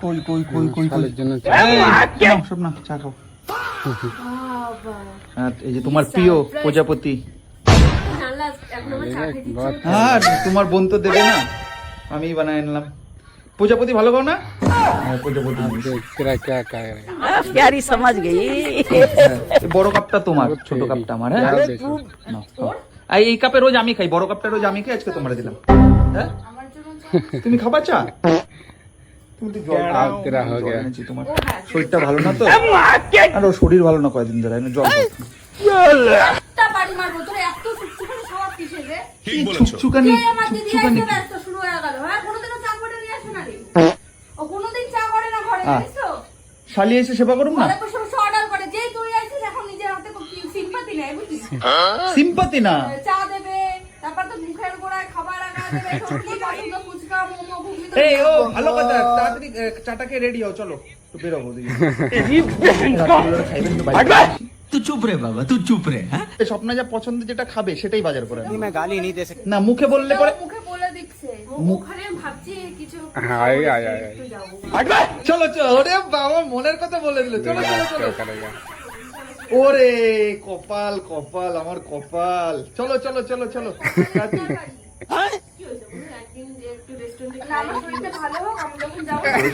কই কই কই কই কই জন্য সব না চা খাও। এই যে তোমার প্রিয় প্রজাপতি। হ্যাঁ তোমার বোন তো দেবে না, আমি বানাই আনলাম। প্রজাপতি ভালো খাও না? হ্যাঁ প্রজাপতি। प्यारी समझ गई। বড় কাপটা তোমার, ছোট কাপটা আমার। হ্যাঁ নাও, খাও। এই কাপে রোজ আমি খাই, বড় কাপটা রোজ আমি খাই, আজকে তোমার দিলাম। হ্যাঁ তুমি খাবা চা? তুমি তো জল এনেছি, তোমার শরীরটা ভালো না তো, আর ওর শরীর ভালো না কয়েকদিন ধরে, আমি জল ছুকছুকানি ছুকছুকানি। শালি এসে সেবা করুন না, সিম্পাতি না। এই ও ভালো কথা, তাড়াতাড়ি চাটাকে রেডি হও, চলো তো বেরোবো। तू चुप रे बाबा, तू चुप रे। স্বপ্না যা পছন্দ যেটা খাবে সেটাই বাজার করে मैं गाली नहीं दे सकता। না, মুখে বললে পরে। চলো চলো, ওরে বাবা মনের কথা বলে দিল। চলো চলো চলো। ওরে কপাল কপাল আমার কপাল। চলো চলো চলো চলো।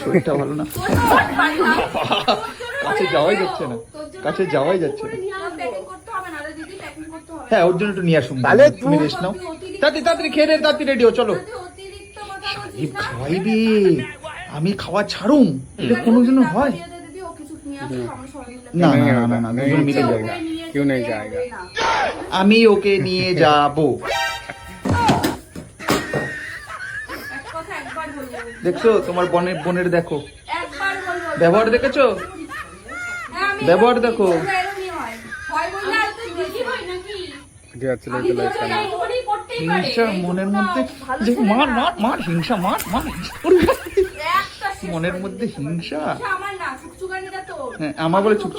শরীরটা ভালো না, কাছে যাওয়াই যাচ্ছে না, কাছে যাওয়াই যাচ্ছে না। হ্যাঁ ওর জন্য একটু নিয়ে আসুন, তুমি রেস্ট নাও। তাড়াতাড়ি তাড়াতাড়ি খেয়ে তাড়াতাড়ি রেডি হো, চলো। খাওয়াইবি, আমি খাওয়া ছাড়ুম, এটা কোনোদিনও হয় না? না না না, দুজন মিলে যাবে। क्यों नहीं जाएगा? আমি ওকে নিয়ে যাবো। দেখছো তোমার বোনের দেখো ব্যবহার, দেখেছো ব্যবহার দেখো। হিংসা মনের মধ্যে, যে মার মার মার, হিংসা মার মার, মনের মধ্যে হিংসা। হ্যাঁ আমার বলে চুপ।